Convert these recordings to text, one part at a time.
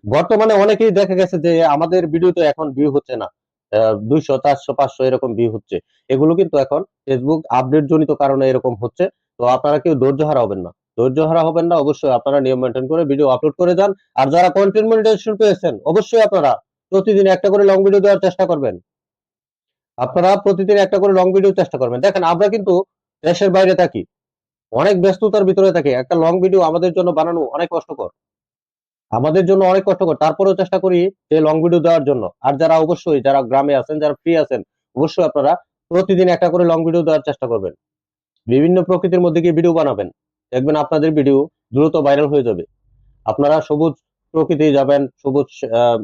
বর্তমানে অনেকেই দেখা গেছে যে আমাদের ভিডিওতে এখন ভিউ হচ্ছে না, 200 400 500 এরকম ভিউ হচ্ছে। এগুলো কিন্তু এখন ফেসবুক আপডেট জনিত কারণে এরকম হচ্ছে। তো আপনারা কেউ ধৈর্য হারা হবেন না, ধৈর্য হারা হবেন না, অবশ্যই আপনারা নিয়ম মেনটেন করে ভিডিও আপলোড করে যান। আর যারা কন্টেন্ট মনিটাইজেশন পেয়েছেন অবশ্যই আপনারা প্রতিদিন একটা করে লং ভিডিও দেওয়ার চেষ্টা করবেন। আপনারা প্রতিদিন একটা করে লং ভিডিও চেষ্টা করবেন। দেখেন আমরা কিন্তু দেশের বাইরে থাকি, অনেক ব্যস্ততার ভিতরে থাকি, একটা লং ভিডিও আমাদের জন্য বানানো অনেক কষ্টকর, আমাদের জন্য অনেক কষ্টকর, তারপরেও চেষ্টা করি যে লং ভিডিও দেওয়ার জন্য। আর যারা অবশ্যই যারা গ্রামে আছেন, যারা ফ্রি আছেন, অবশ্যই আপনারা প্রতিদিন একটা করে লং ভিডিও দেওয়ার চেষ্টা করবেন। বিভিন্ন প্রকৃতির মধ্যে গিয়ে ভিডিও বানাবেন, দেখবেন আপনাদের ভিডিও দ্রুত ভাইরাল হয়ে যাবে। আপনারা সবুজ প্রকৃতি যাবেন, সবুজ আহ,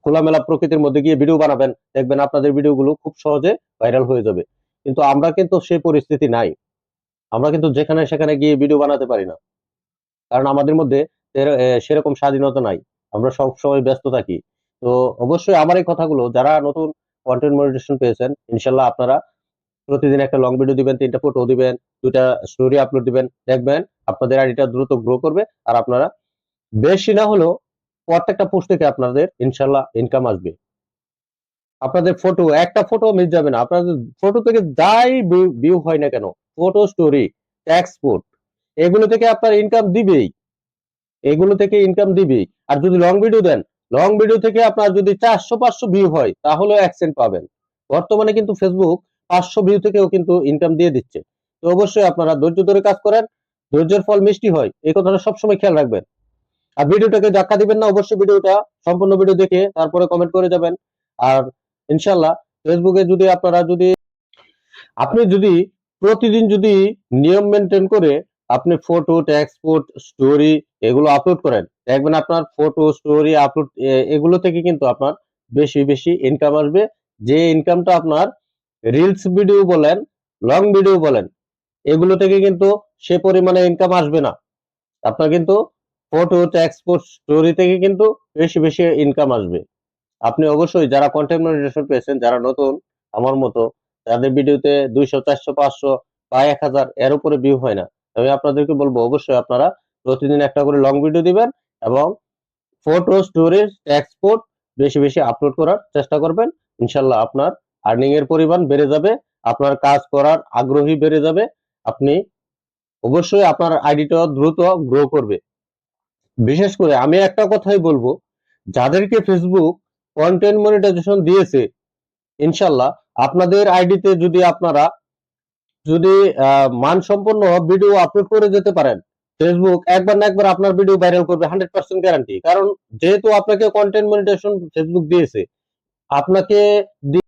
খোলামেলা প্রকৃতির মধ্যে গিয়ে ভিডিও বানাবেন, দেখবেন আপনাদের ভিডিওগুলো খুব সহজে ভাইরাল হয়ে যাবে। কিন্তু আমরা কিন্তু সেই পরিস্থিতি নাই, আমরা কিন্তু যেখানে সেখানে গিয়ে ভিডিও বানাতে পারি না, কারণ আমাদের মধ্যে সেরকম স্বাধীনতা নাই, আমরা সব সময় ব্যস্ত থাকি। তো অবশ্যই আমার এই কথাগুলো যারা নতুন কন্টেন্ট মনিটাইজেশন পেয়েছেন, ইনশাল্লাহ আপনারা প্রতিদিন একটা লং ভিডিও দিবেন, 3টা ফটো দিবেন, 2টা স্টোরি আপলোড দিবেন, দেখবেন আপনাদের আইডিটা দ্রুত গ্রো করবে। আর আপনারা বেশি না হলেও প্রত্যেকটা পোস্ট থেকে আপনাদের ইনশাল্লাহ ইনকাম আসবে। আপনাদের ফটো, একটা ফটো মিস যাবে না, আপনাদের ফটো থেকে যাই ভিউ হয় না কেন, ফটো, স্টোরি, এক্সপোর্ট, এগুলো থেকে আপনার ইনকাম দিবেই, এগুলো থেকে ইনকাম দিবেই। আর যদি লং ভিডিও দেন, লং ভিডিও থেকে আপনার যদি 400 500 ভিউ হয় তাহলে অ্যাকসেন্ট পাবেন। বর্তমানে কিন্তু ফেসবুক 500 ভিউ থেকেও কিন্তু ইনকাম দিয়ে দিচ্ছে। তো অবশ্যই আপনারা ধৈর্য ধরে কাজ করেন, ধৈর্যের ফল মিষ্টি হয়, এই কথাটা সবসময় খেয়াল রাখবেন। আর ভিডিওটাকে ধাক্কা দিবেন না, অবশ্যই ভিডিওটা সম্পূর্ণ ভিডিও দেখে তারপরে কমেন্ট করে যাবেন। আর ইনশাল্লাহ ফেসবুকে যদি আপনারা যদি আপনি যদি প্রতিদিন যদি নিয়ম মেনটেন করে আপনি ফটো, টেক্সট, স্টোরি এগুলো আপলোড করেন, দেখবেন আপনার ফটো, স্টোরি আপলোড এগুলো থেকে কিন্তু আপনার বেশি বেশি ইনকাম আসবে। যে ইনকামটা আপনার রিলস ভিডিও বলেন, লং ভিডিও বলেন, এগুলো থেকে কিন্তু সে পরিমাণে ইনকাম আসবে না। আপনার কিন্তু ফটো, টেক্সট, স্টোরি থেকে কিন্তু বেশি বেশি ইনকাম আসবে। আপনি অবশ্যই যারা কন্টেন্ট মনিটাইজেশন পেয়েছেন, যারা নতুন আমার মতো, যাদের ভিডিওতে 200 400 500 বা 1000 এর উপরে ভিউ হয় না, আমি আপনাদেরকে বলবো অবশ্যই আপনারা প্রতিদিন একটা করে লং ভিডিও দিবেন এবং ফটো, স্টোরেজ, এক্সপোর্ট বেশি বেশি আপলোড করার চেষ্টা করবেন। ইনশাল্লাহ আপনার আর্নিং এর পরিমাণ বেড়ে যাবে, আপনার কাজ করার আগ্রহী বেড়ে যাবে, আপনি অবশ্যই আপনার আইডিটা দ্রুত গ্রো করবে। বিশেষ করে আমি একটা কথাই বলবো, যাদেরকে ফেসবুক কন্টেন্ট মনিটাইজেশন দিয়েছে, ইনশাল্লাহ আপনাদের আইডিতে যদি আপনারা যদি মানসম্পন্ন ভিডিও আপলোড করে যেতে পারেন, ফেসবুক একবার না একবার আপনার ভিডিও ভাইরাল করবে, 100% গ্যারান্টি। কারণ যেহেতু আপনাকে কন্টেন্ট মনিটাইজেশন ফেসবুক দিয়েছে, আপনাকে